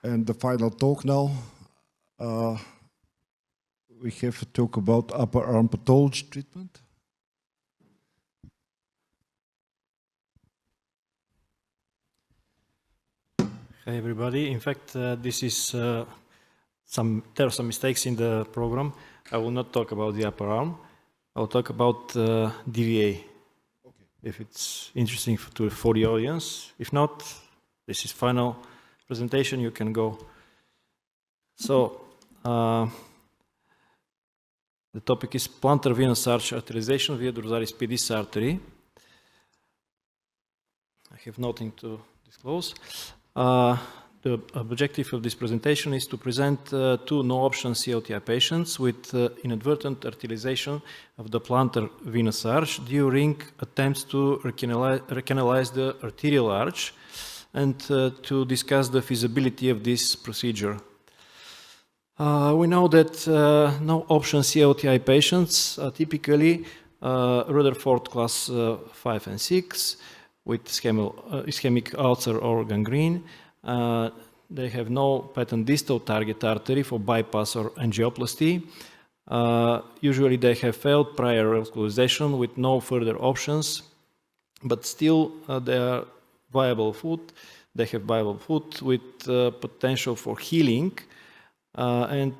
And the final talk now. We have a talk about upper arm pathology treatment. Hi everybody. In fact, this is there are some mistakes in the program. I will not talk about the upper arm. I will talk about DVA. Okay. If it's interesting for the audience. If not, this is final presentation. You can go. So the topic is plantar venous arch arterialization via Dorsalis Pedis artery. I have nothing to disclose. The objective of this presentation is to present two no-option CLTI patients with inadvertent arterialization of the plantar venous arch during attempts to recanalize the arterial arch and to discuss the feasibility of this procedure. We know that no-option CLTI patients are typically Rutherford class 5 and 6 with ischemic ulcer or gangrene. They have no patent distal target artery for bypass or angioplasty. Usually they have failed prior vascularization with no further options, but still they are viable foot. They have viable foot with potential for healing. And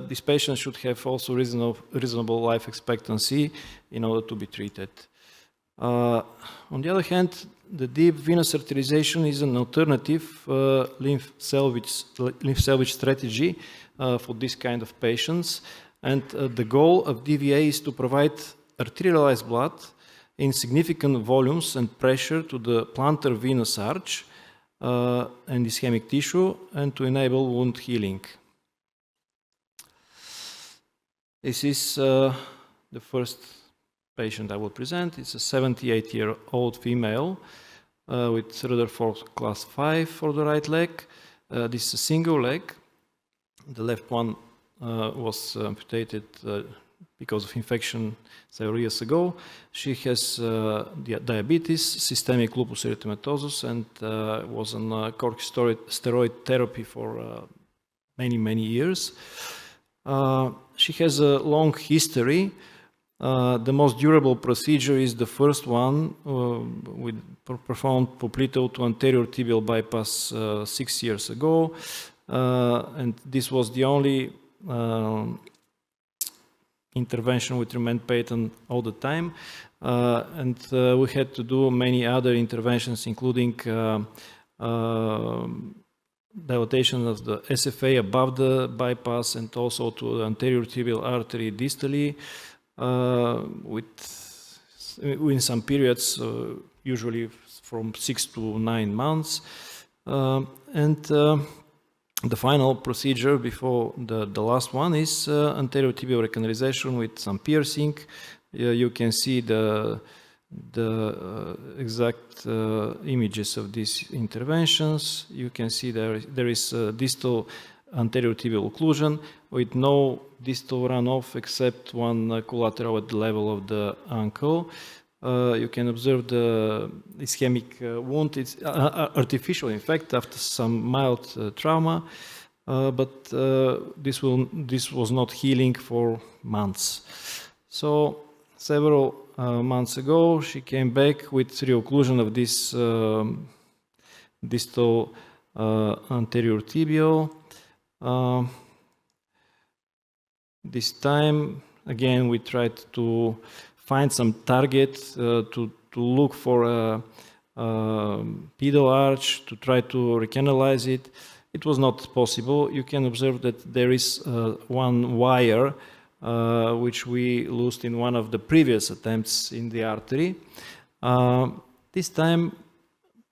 these patients should have also reasonable life expectancy in order to be treated. On the other hand, the deep venous arterialization is an alternative lymph salvage strategy for this kind of patients. And the goal of DVA is to provide arterialized blood in significant volumes and pressure to the plantar venous arch and ischemic tissue and to enable wound healing. This is the first patient I will present. It's a 78-year-old female with Rutherford class 5 for the right leg. This is a single leg. The left one was amputated because of infection several years ago. She has diabetes, systemic lupus erythematosus, and was on corticosteroid therapy for many years. She has a long history. The most durable procedure is the first one performed popliteal to anterior tibial bypass 6 years ago. And this was the only intervention which remained patent all the time. And we had to do many other interventions, including dilatation of the SFA above the bypass and also to the anterior tibial artery distally. In some periods, usually from 6 to 9 months. The final procedure before the last one is anterior tibial recanalization with some piercing. You can see the exact images of these interventions. You can see there is distal anterior tibial occlusion with no distal runoff except one collateral at the level of the ankle. You can observe the ischemic wound. It's artificial, in fact, after some mild trauma, but this was not healing for months. So several months ago, she came back with reocclusion of this distal anterior tibial. This time, again, we tried to find some target to look for a pedal arch, to try to recanalize it. It was not possible. You can observe that there is one wire which we lost in one of the previous attempts in the artery. This time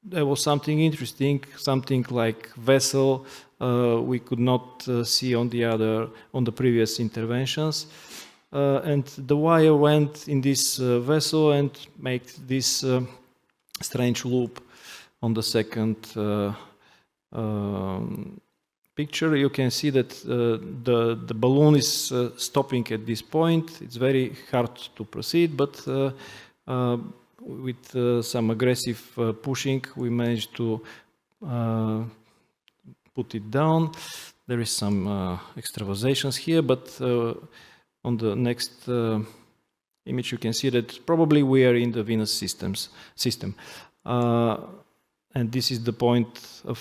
there was something interesting, something like vessel we could not see on the previous interventions. And the wire went in this vessel and made this strange loop on the second picture. You can see that the balloon is stopping at this point. It's very hard to proceed, but with some aggressive pushing, we managed to put it down. There is some extravasations here, but on the next image you can see that probably we are in the venous system. And this is the point of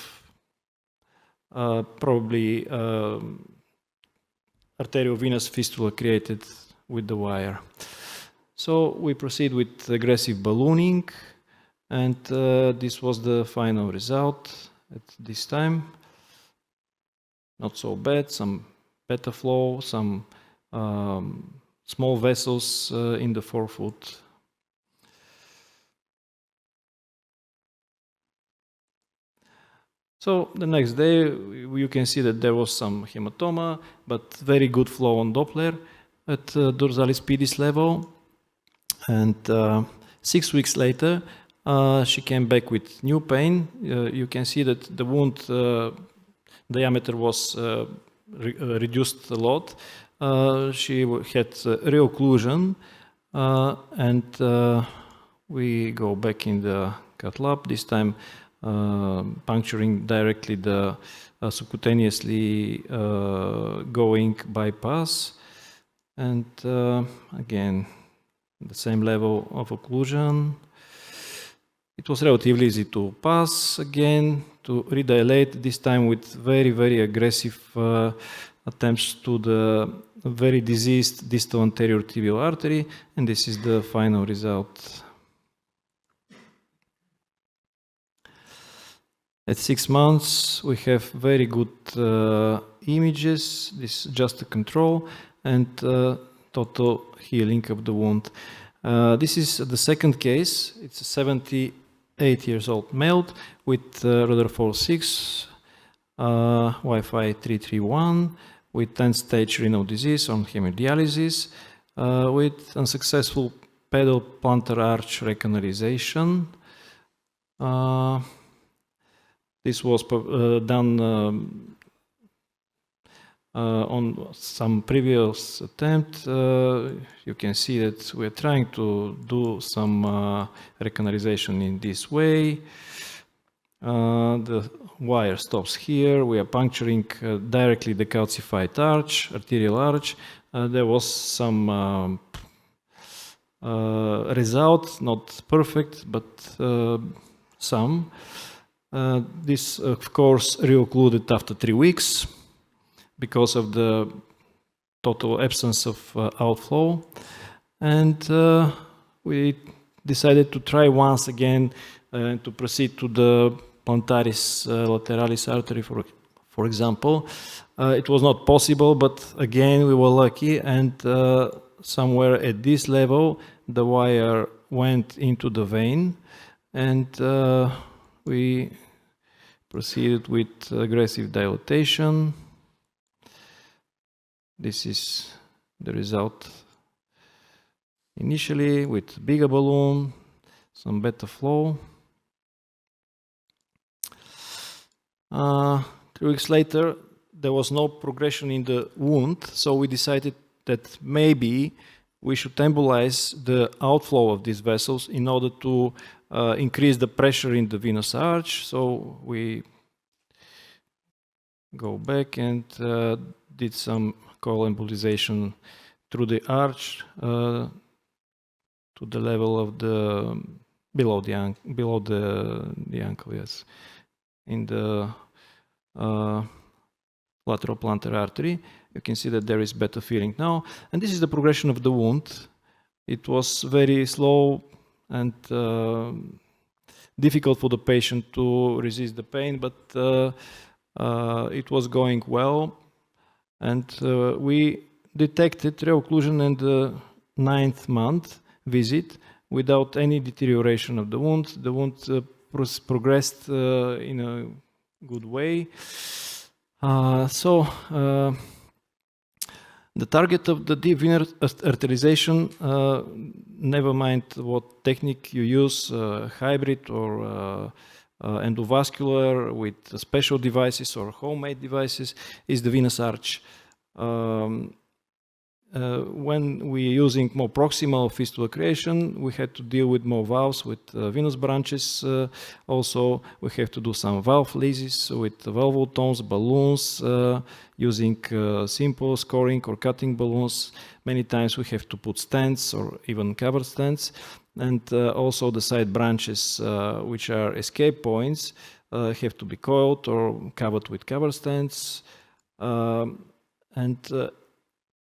probably arteriovenous fistula created with the wire. So we proceed with aggressive ballooning, and this was the final result at this time. Not so bad, some beta flow, some small vessels in the forefoot. So the next day you can see that there was some hematoma, but very good flow on Doppler at Dorsalis Pedis level. And 6 weeks later she came back with new pain. You can see that the wound diameter was reduced a lot. She had reocclusion, and we go back in the cath lab, this time puncturing directly the subcutaneously going bypass, and again the same level of occlusion. It was relatively easy to pass again, to redilate, this time with very, very aggressive attempts to the very diseased distal anterior tibial artery, and this is the final result. At 6 months we have very good images. This is just a control, and total healing of the wound. This is the second case. It's a 78 years old male with Rutherford 6, Wi-Fi 331, with end-stage renal disease on hemodialysis, with unsuccessful pedal plantar arch recanalization. This was done on some previous attempt. You can see that we're trying to do some recanalization in this way. The wire stops here. We are puncturing directly the calcified arch, arterial arch. There was some result, not perfect, but some. This, of course, reoccluded after 3 weeks because of the total absence of outflow, and we decided to try once again to proceed to the plantaris lateralis artery, for example. It was not possible, but again we were lucky, and somewhere at this level the wire went into the vein, and we proceeded with aggressive dilatation. This is the result initially with bigger balloon, some beta flow. 3 weeks later, there was no progression in the wound, so we decided that maybe we should embolize the outflow of these vessels in order to increase the pressure in the venous arch. So we go back and did some coil embolization through the arch to the level of the below the ankle, yes, in the lateral plantar artery. You can see that there is better feeling now, and this is the progression of the wound. It was very slow and difficult for the patient to resist the pain, but it was going well, and we detected reocclusion in the 9th month visit without any deterioration of the wound. The wound progressed in a good way. The target of the deep venous arterialization, never mind what technique you use, hybrid or endovascular with special devices or homemade devices, is the venous arch. when we're using more proximal fistula creation, we had to deal with more valves with venous branches. Also, we have to do some valve leases with valvulotomes, balloons, using simple scoring or cutting balloons. Many times we have to put stents or even covered stents. And also the side branches, which are escape points, have to be coiled or covered with cover stents.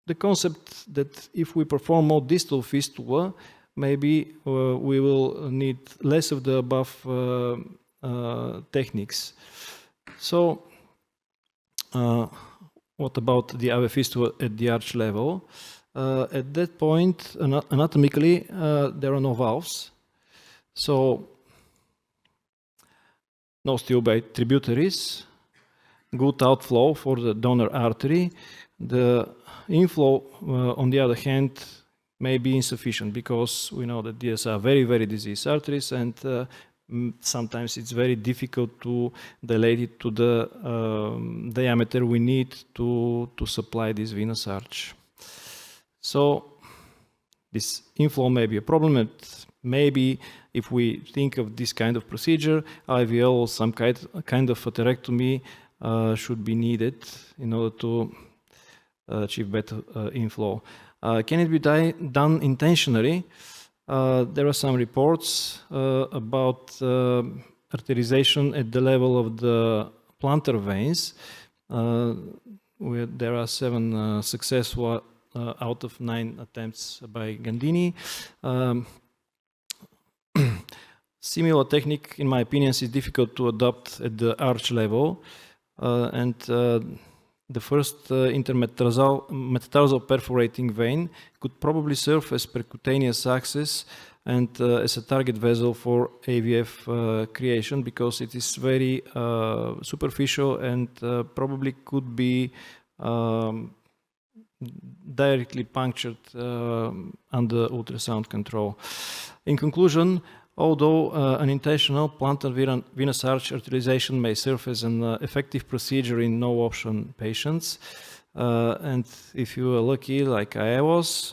The concept that if we perform more distal fistula, maybe we will need less of the above techniques. So, what about the AV fistula at the arch level? At that point, anatomically, there are no valves. So, no steel-bait tributaries, good outflow for the donor artery. The inflow, on the other hand, may be insufficient because we know that these are very, very diseased arteries, and sometimes it's very difficult to dilate it to the diameter we need to supply this venous arch. So this inflow may be a problem, and maybe if we think of this kind of procedure, IVL or some kind of atherectomy should be needed in order to achieve better inflow. Can it be done intentionally? There are some reports about arterialization at the level of the plantar veins. Where there are 7 successful out of 9 attempts by Gandini. Similar technique, in my opinion, is difficult to adopt at the arch level, and the first intermetatarsal perforating vein could probably serve as percutaneous access and as a target vessel for AVF creation, because it is very superficial and probably could be directly punctured under ultrasound control. In conclusion, although an intentional plantar venous arch arterialization may serve as an effective procedure in no-option patients, and if you are lucky, like I was,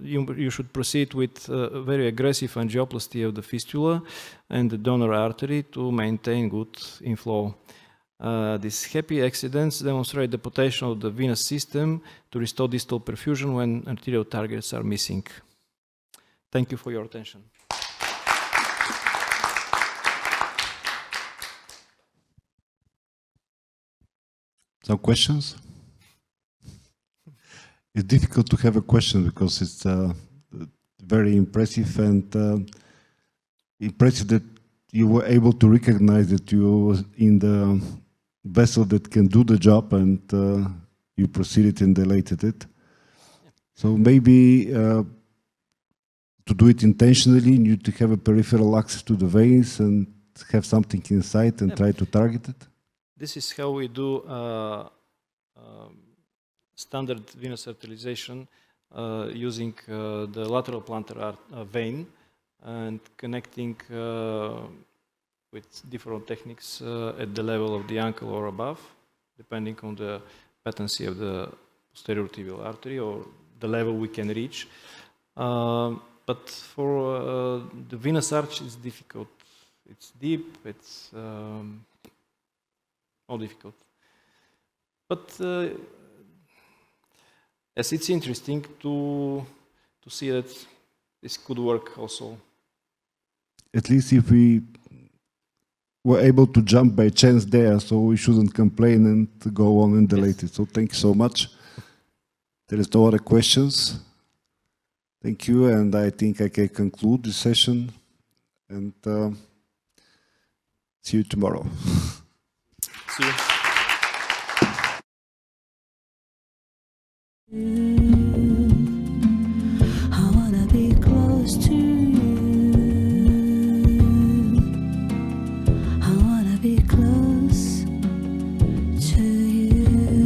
you should proceed with very aggressive angioplasty of the fistula and the donor artery to maintain good inflow. These happy accidents demonstrate the potential of the venous system to restore distal perfusion when arterial targets are missing. Thank you for your attention. Some questions? It's difficult to have a question because it's very impressive, and impressive that you were able to recognize that you were in the vessel that can do the job, and you proceeded and dilated it. So maybe to do it intentionally, you need to have a peripheral access to the veins and have something inside and try to target it. This is how we do standard venous arterialization using the lateral plantar vein and connecting with different techniques at the level of the ankle or above, depending on the patency of the posterior tibial artery or the level we can reach. But for the venous arch, it's difficult. It's deep, it's more difficult. But yes, it's interesting to see that this could work also. At least if we were able to jump by chance there, so we shouldn't complain and go on and delete it. So thank you so much. There is no other questions. Thank you, and I think I can conclude this session, and see you tomorrow. See you.